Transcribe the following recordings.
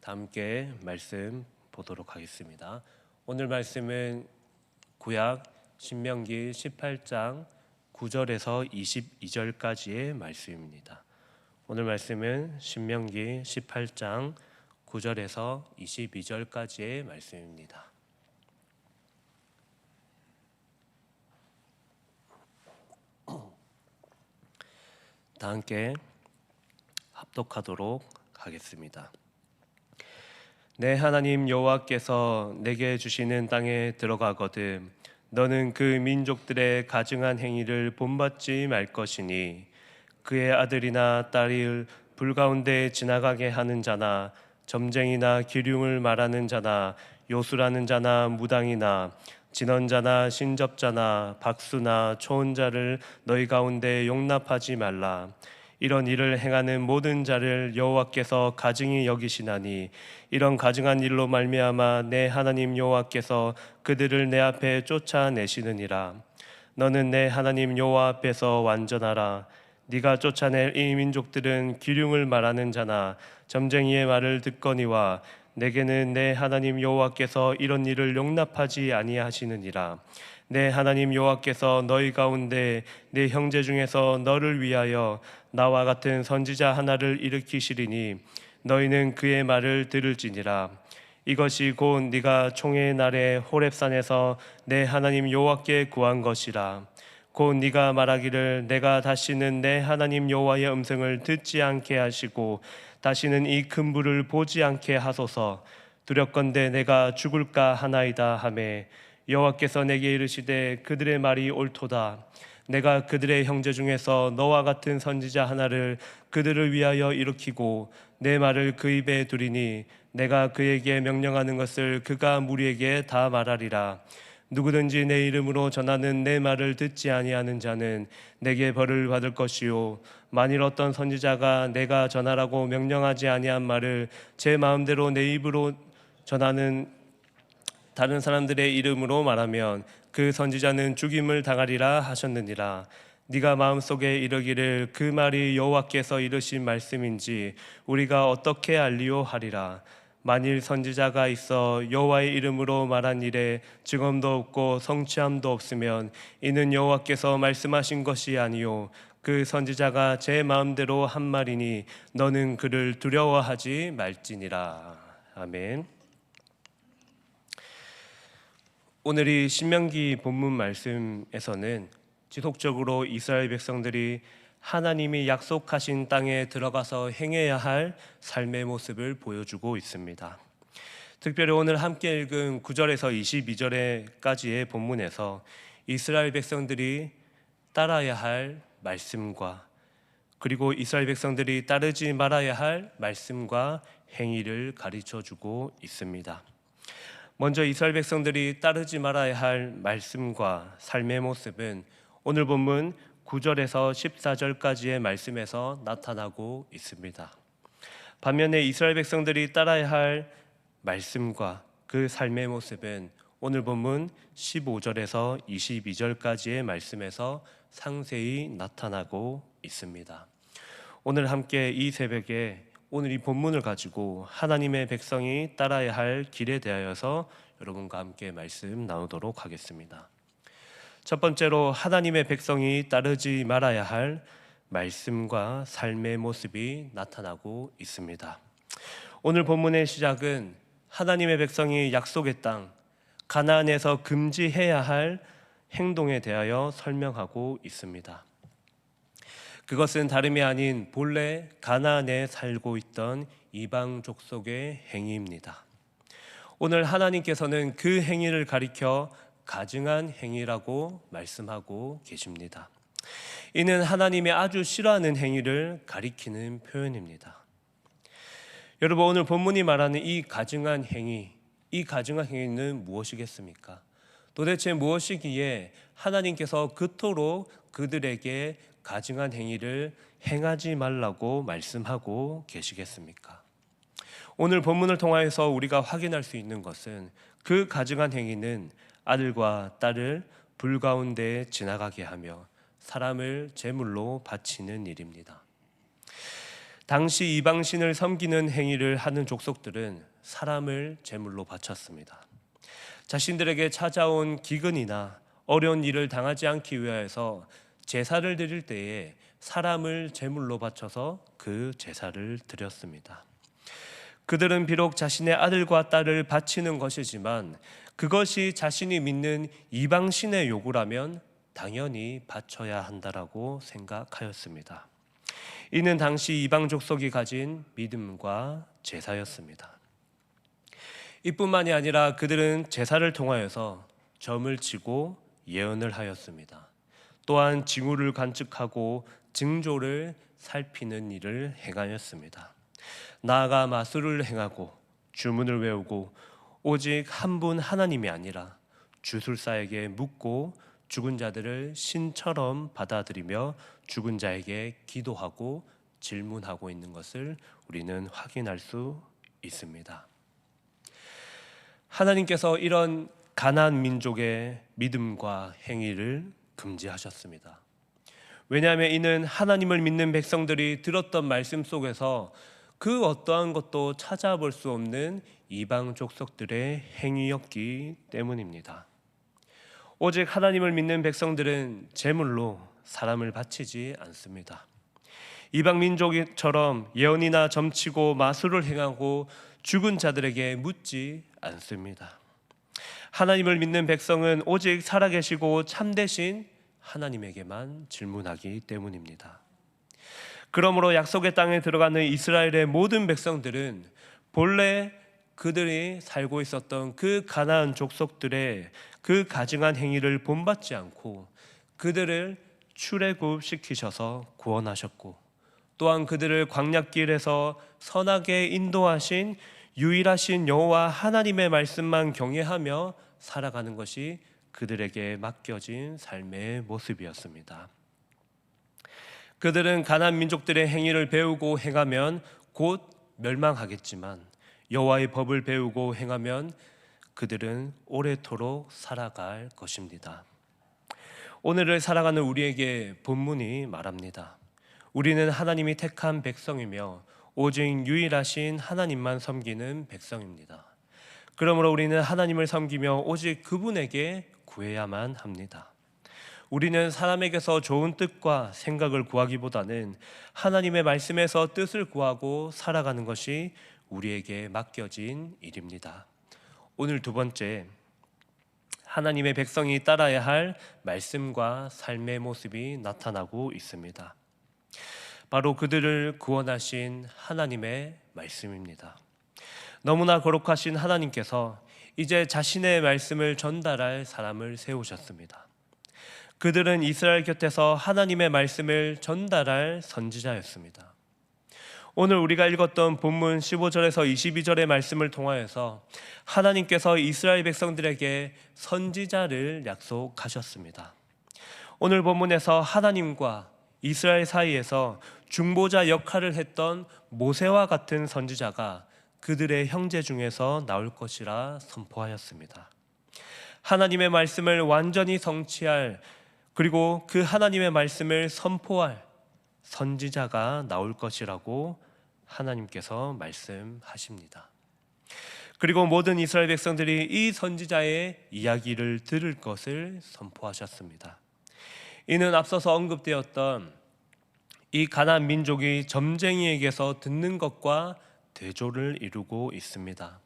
다 함께 말씀 보도록 하겠습니다. 오늘 말씀은 구약 신명기 18장 9절에서 22절까지의 말씀입니다. 오늘 말씀은 신명기 18장 9절에서 22절까지의 말씀입니다. 다 함께 합독하도록 하겠습니다. 내 하나님 여호와께서 내게 주시는 땅에 들어가거든 너는 그 민족들의 가증한 행위를 본받지 말 것이니 그의 아들이나 딸을 불 가운데 지나가게 하는 자나 점쟁이나 기륭을 말하는 자나 요술하는 자나 무당이나 진언자나 신접자나 박수나 초혼자를 너희 가운데 용납하지 말라. 이런 일을 행하는 모든 자를 여호와께서 가증히 여기시나니 이런 가증한 일로 말미암아 내 하나님 여호와께서 그들을 내 앞에 쫓아내시느니라. 너는 내 하나님 여호와 앞에서 완전하라. 네가 쫓아낼 이 민족들은 기륭을 말하는 자나 점쟁이의 말을 듣거니와 내게는 내 하나님 여호와께서 이런 일을 용납하지 아니하시느니라. 내 하나님 여호와께서 너희 가운데 내 형제 중에서 너를 위하여 나와 같은 선지자 하나를 일으키시리니 너희는 그의 말을 들을지니라. 이것이 곧 네가 총회의 날에 호렙산에서 내 하나님 여호와께 구한 것이라. 곧 네가 말하기를 내가 다시는 내 하나님 여호와의 음성을 듣지 않게 하시고 다시는 이 큰 불을 보지 않게 하소서. 두렵건대 내가 죽을까 하나이다 하매 여호와께서 내게 이르시되 그들의 말이 옳도다. 내가 그들의 형제 중에서 너와 같은 선지자 하나를 그들을 위하여 일으키고 내 말을 그 입에 두리니 내가 그에게 명령하는 것을 그가 무리에게 다 말하리라. 누구든지 내 이름으로 전하는 내 말을 듣지 아니하는 자는 내게 벌을 받을 것이요 만일 어떤 선지자가 내가 전하라고 명령하지 아니한 말을 제 마음대로 내 입으로 전하는 다른 사람들의 이름으로 말하면 그 선지자는 죽임을 당하리라 하셨느니라. 네가 마음속에 이르기를 그 말이 여호와께서 이르신 말씀인지 우리가 어떻게 알리요 하리라. 만일 선지자가 있어 여호와의 이름으로 말한 일에 증언도 없고 성취함도 없으면 이는 여호와께서 말씀하신 것이 아니요 그 선지자가 제 마음대로 한 말이니 너는 그를 두려워하지 말지니라. 아멘. 오늘 이 신명기 본문 말씀에서는 지속적으로 이스라엘 백성들이 하나님이 약속하신 땅에 들어가서 행해야 할 삶의 모습을 보여주고 있습니다. 특별히 오늘 함께 읽은 9절에서 22절까지의 본문에서 이스라엘 백성들이 따라야 할 말씀과 그리고 이스라엘 백성들이 따르지 말아야 할 말씀과 행위를 가르쳐주고 있습니다. 먼저 이스라엘 백성들이 따르지 말아야 할 말씀과 삶의 모습은 오늘 본문 9절에서 14절까지의 말씀에서 나타나고 있습니다. 반면에 이스라엘 백성들이 따라야 할 말씀과 그 삶의 모습은 오늘 본문 15절에서 22절까지의 말씀에서 상세히 나타나고 있습니다. 오늘 함께 이 새벽에 오늘 이 본문을 가지고 하나님의 백성이 따라야 할 길에 대하여서 여러분과 함께 말씀 나누도록 하겠습니다. 첫 번째로 하나님의 백성이 따르지 말아야 할 말씀과 삶의 모습이 나타나고 있습니다. 오늘 본문의 시작은 하나님의 백성이 약속의 땅 가나안에서 금지해야 할 행동에 대하여 설명하고 있습니다. 그것은 다름이 아닌 본래 가나안에 살고 있던 이방 족속의 행위입니다. 오늘 하나님께서는 그 행위를 가리켜 가증한 행위라고 말씀하고 계십니다. 이는 하나님이 아주 싫어하는 행위를 가리키는 표현입니다. 여러분, 오늘 본문이 말하는 이 가증한 행위, 이 가증한 행위는 무엇이겠습니까? 도대체 무엇이기에 하나님께서 그토록 그들에게 가증한 행위를 행하지 말라고 말씀하고 계시겠습니까? 오늘 본문을 통하여서 우리가 확인할 수 있는 것은 그 가증한 행위는 아들과 딸을 불 가운데 지나가게 하며 사람을 제물로 바치는 일입니다. 당시 이방신을 섬기는 행위를 하는 족속들은 사람을 제물로 바쳤습니다. 자신들에게 찾아온 기근이나 어려운 일을 당하지 않기 위하여서 제사를 드릴 때에 사람을 제물로 바쳐서 그 제사를 드렸습니다. 그들은 비록 자신의 아들과 딸을 바치는 것이지만 그것이 자신이 믿는 이방신의 요구라면 당연히 바쳐야 한다라고 생각하였습니다. 이는 당시 이방 족속이 가진 믿음과 제사였습니다. 이뿐만이 아니라 그들은 제사를 통하여서 점을 치고 예언을 하였습니다. 또한 징후를 관측하고 징조를 살피는 일을 행하였습니다. 나아가 마술을 행하고 주문을 외우고 오직 한 분 하나님이 아니라 주술사에게 묻고 죽은 자들을 신처럼 받아들이며 죽은 자에게 기도하고 질문하고 있는 것을 우리는 확인할 수 있습니다. 하나님께서 이런 가나안 민족의 믿음과 행위를 금지하셨습니다. 왜냐하면 이는 하나님을 믿는 백성들이 들었던 말씀 속에서 그 어떠한 것도 찾아볼 수 없는 이방 족속들의 행위였기 때문입니다. 오직 하나님을 믿는 백성들은 제물로 사람을 바치지 않습니다. 이방 민족처럼 예언이나 점치고 마술을 행하고 죽은 자들에게 묻지 않습니다. 하나님을 믿는 백성은 오직 살아계시고 참되신 하나님에게만 질문하기 때문입니다. 그러므로 약속의 땅에 들어가는 이스라엘의 모든 백성들은 본래 그들이 살고 있었던 그 가나안 족속들의 그 가증한 행위를 본받지 않고 그들을 출애굽시키셔서 구원하셨고, 또한 그들을 광야길에서 선하게 인도하신 유일하신 여호와 하나님의 말씀만 경외하며 살아가는 것이 그들에게 맡겨진 삶의 모습이었습니다. 그들은 가나안 민족들의 행위를 배우고 행하면 곧 멸망하겠지만 여호와의 법을 배우고 행하면 그들은 오래도록 살아갈 것입니다. 오늘을 살아가는 우리에게 본문이 말합니다. 우리는 하나님이 택한 백성이며 오직 유일하신 하나님만 섬기는 백성입니다. 그러므로 우리는 하나님을 섬기며 오직 그분에게 구해야만 합니다. 우리는 사람에게서 좋은 뜻과 생각을 구하기보다는 하나님의 말씀에서 뜻을 구하고 살아가는 것이 우리에게 맡겨진 일입니다. 오늘 두 번째, 하나님의 백성이 따라야 할 말씀과 삶의 모습이 나타나고 있습니다. 바로 그들을 구원하신 하나님의 말씀입니다. 너무나 거룩하신 하나님께서 이제 자신의 말씀을 전달할 사람을 세우셨습니다. 그들은 이스라엘 곁에서 하나님의 말씀을 전달할 선지자였습니다. 오늘 우리가 읽었던 본문 15절에서 22절의 말씀을 통하여서 하나님께서 이스라엘 백성들에게 선지자를 약속하셨습니다. 오늘 본문에서 하나님과 이스라엘 사이에서 중보자 역할을 했던 모세와 같은 선지자가 그들의 형제 중에서 나올 것이라 선포하였습니다. 하나님의 말씀을 완전히 성취할, 그리고 그 하나님의 말씀을 선포할 선지자가 나올 것이라고 하나님께서 말씀하십니다. 그리고 모든 이스라엘 백성들이 이 선지자의 이야기를 들을 것을 선포하셨습니다. 이는 앞서서 언급되었던 이 가나안 민족이 점쟁이에게서 듣는 것과 대조를 이루고 있습니다.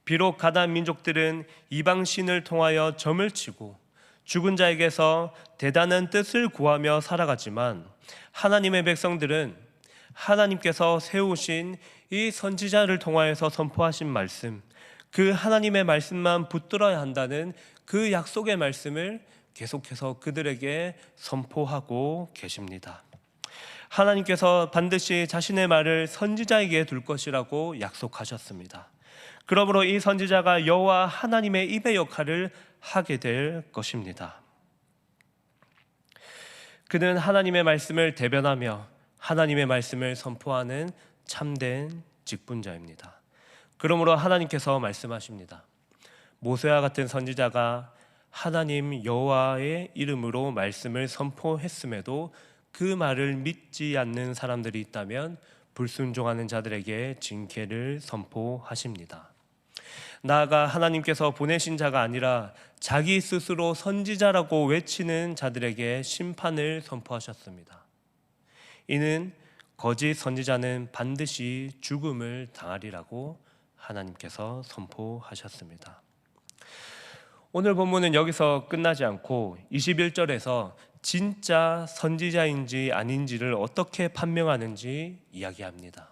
비록 가나안 민족들은 이방 신을 통하여 점을 치고 죽은 자에게서 대단한 뜻을 구하며 살아가지만 하나님의 백성들은 하나님께서 세우신 이 선지자를 통하여서 선포하신 말씀, 그 하나님의 말씀만 붙들어야 한다는 그 약속의 말씀을 계속해서 그들에게 선포하고 계십니다. 하나님께서 반드시 자신의 말을 선지자에게 둘 것이라고 약속하셨습니다. 그러므로 이 선지자가 여호와 하나님의 입의 역할을 하게 될 것입니다. 그는 하나님의 말씀을 대변하며 하나님의 말씀을 선포하는 참된 직분자입니다. 그러므로 하나님께서 말씀하십니다. 모세와 같은 선지자가 하나님 여호와의 이름으로 말씀을 선포했음에도 그 말을 믿지 않는 사람들이 있다면 불순종하는 자들에게 징계를 선포하십니다. 나아가 하나님께서 보내신 자가 아니라 자기 스스로 선지자라고 외치는 자들에게 심판을 선포하셨습니다. 이는 거짓 선지자는 반드시 죽음을 당하리라고 하나님께서 선포하셨습니다. 오늘 본문은 여기서 끝나지 않고 21절에서 진짜 선지자인지 아닌지를 어떻게 판명하는지 이야기합니다.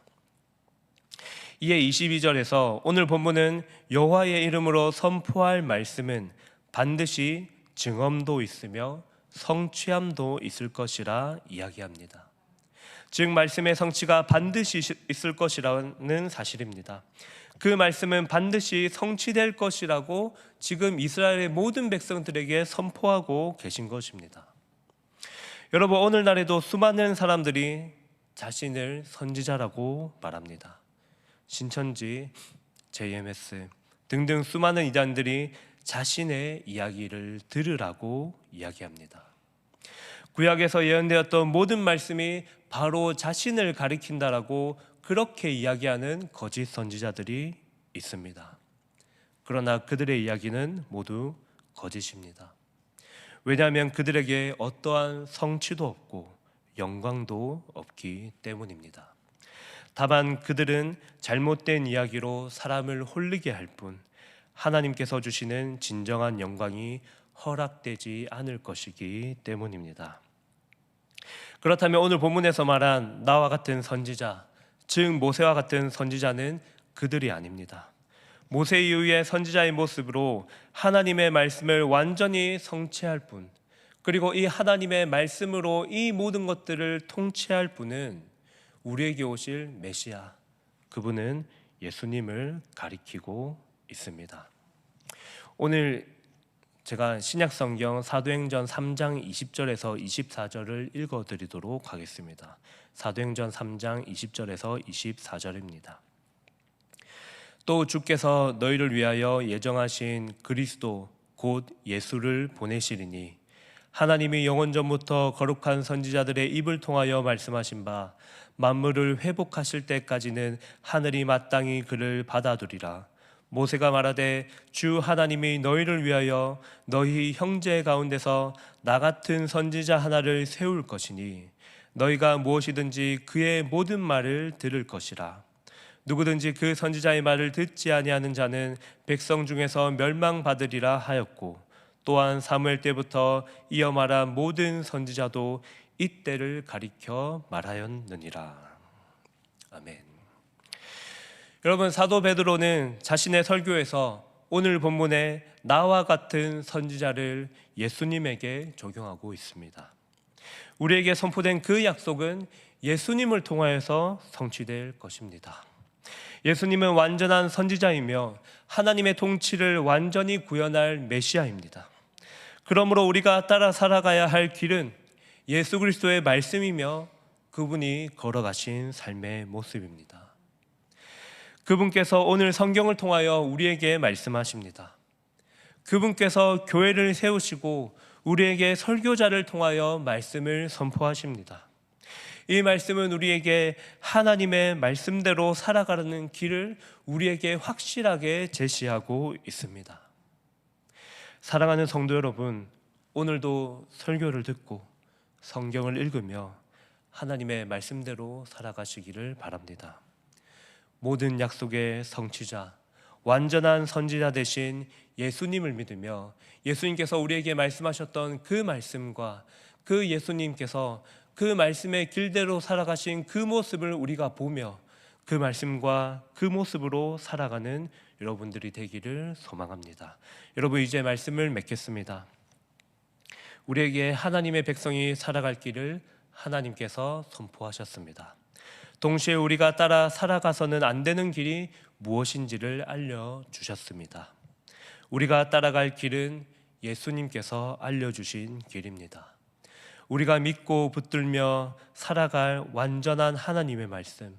이에 22절에서 오늘 본문은 여호와의 이름으로 선포할 말씀은 반드시 증언도 있으며 성취함도 있을 것이라 이야기합니다. 즉 말씀의 성취가 반드시 있을 것이라는 사실입니다. 그 말씀은 반드시 성취될 것이라고 지금 이스라엘의 모든 백성들에게 선포하고 계신 것입니다. 여러분, 오늘날에도 수많은 사람들이 자신을 선지자라고 말합니다. 신천지, JMS 등등 수많은 이단들이 자신의 이야기를 들으라고 이야기합니다. 구약에서 예언되었던 모든 말씀이 바로 자신을 가리킨다라고 그렇게 이야기하는 거짓 선지자들이 있습니다. 그러나 그들의 이야기는 모두 거짓입니다. 왜냐하면 그들에게 어떠한 성취도 없고 영광도 없기 때문입니다. 다만 그들은 잘못된 이야기로 사람을 홀리게 할 뿐 하나님께서 주시는 진정한 영광이 허락되지 않을 것이기 때문입니다. 그렇다면 오늘 본문에서 말한 나와 같은 선지자, 즉 모세와 같은 선지자는 그들이 아닙니다. 모세 이후의 선지자의 모습으로 하나님의 말씀을 완전히 성취할 분, 그리고 이 하나님의 말씀으로 이 모든 것들을 통치할 분은 우리에게 오실 메시아, 그분은 예수님을 가리키고 있습니다. 오늘 제가 신약성경 사도행전 3장 20절에서 24절을 읽어드리도록 하겠습니다. 사도행전 3장 20절에서 24절입니다. 또 주께서 너희를 위하여 예정하신 그리스도 곧 예수를 보내시리니 하나님이 영원 전부터 거룩한 선지자들의 입을 통하여 말씀하신 바 만물을 회복하실 때까지는 하늘이 마땅히 그를 받아두리라. 모세가 말하되 주 하나님이 너희를 위하여 너희 형제 가운데서 나 같은 선지자 하나를 세울 것이니 너희가 무엇이든지 그의 모든 말을 들을 것이라. 누구든지 그 선지자의 말을 듣지 아니하는 자는 백성 중에서 멸망받으리라 하였고 또한 사무엘 때부터 이어 말한 모든 선지자도 이때를 가리켜 말하였느니라. 아멘. 여러분, 사도 베드로는 자신의 설교에서 오늘 본문에 나와 같은 선지자를 예수님에게 적용하고 있습니다. 우리에게 선포된 그 약속은 예수님을 통하여서 성취될 것입니다. 예수님은 완전한 선지자이며 하나님의 통치를 완전히 구현할 메시아입니다. 그러므로 우리가 따라 살아가야 할 길은 예수 그리스도의 말씀이며 그분이 걸어가신 삶의 모습입니다. 그분께서 오늘 성경을 통하여 우리에게 말씀하십니다. 그분께서 교회를 세우시고 우리에게 설교자를 통하여 말씀을 선포하십니다. 이 말씀은 우리에게 하나님의 말씀대로 살아가는 길을 우리에게 확실하게 제시하고 있습니다. 사랑하는 성도 여러분, 오늘도 설교를 듣고 성경을 읽으며 하나님의 말씀대로 살아가시기를 바랍니다. 모든 약속의 성취자, 완전한 선지자 되신 예수님을 믿으며 예수님께서 우리에게 말씀하셨던 그 말씀과 그 예수님께서 그 말씀의 길대로 살아가신 그 모습을 우리가 보며 그 말씀과 그 모습으로 살아가는 여러분들이 되기를 소망합니다. 여러분, 이제 말씀을 맺겠습니다. 우리에게 하나님의 백성이 살아갈 길을 하나님께서 선포하셨습니다. 동시에 우리가 따라 살아가서는 안 되는 길이 무엇인지를 알려주셨습니다. 우리가 따라갈 길은 예수님께서 알려주신 길입니다. 우리가 믿고 붙들며 살아갈 완전한 하나님의 말씀,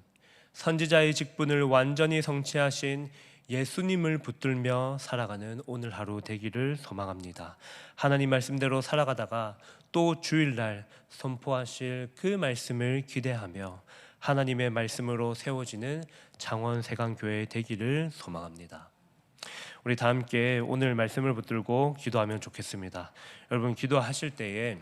선지자의 직분을 완전히 성취하신 예수님을 붙들며 살아가는 오늘 하루 되기를 소망합니다. 하나님 말씀대로 살아가다가 또 주일날 선포하실 그 말씀을 기대하며 하나님의 말씀으로 세워지는 창원세강교회 되기를 소망합니다. 우리 다 함께 오늘 말씀을 붙들고 기도하면 좋겠습니다. 여러분, 기도하실 때에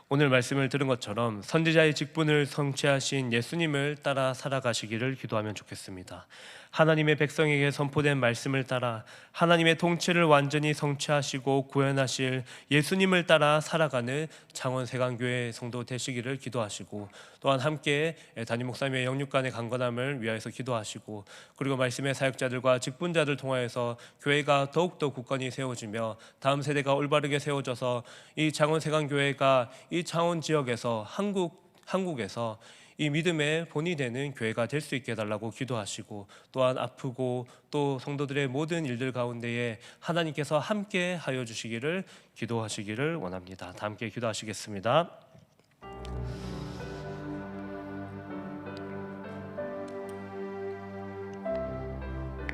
오늘 말씀을 들은 것처럼 선지자의 직분을 성취하신 예수님을 따라 살아가시기를 기도하면 좋겠습니다. 하나님의 백성에게 선포된 말씀을 따라 하나님의 통치를 완전히 성취하시고 구현하실 예수님을 따라 살아가는 창원세강교회 성도 되시기를 기도하시고, 또한 함께 담임 목사님의 영육간의 강건함을 위하여서 기도하시고, 그리고 말씀의 사역자들과 직분자들 통하여서 교회가 더욱더 굳건히 세워지며 다음 세대가 올바르게 세워져서 이 창원세강교회가 이 창원 지역에서 한국에서 이 믿음의 본이 되는 교회가 될 수 있게 해달라고 기도하시고, 또한 아프고 또 성도들의 모든 일들 가운데에 하나님께서 함께 하여 주시기를 기도하시기를 원합니다. 다 함께 기도하시겠습니다.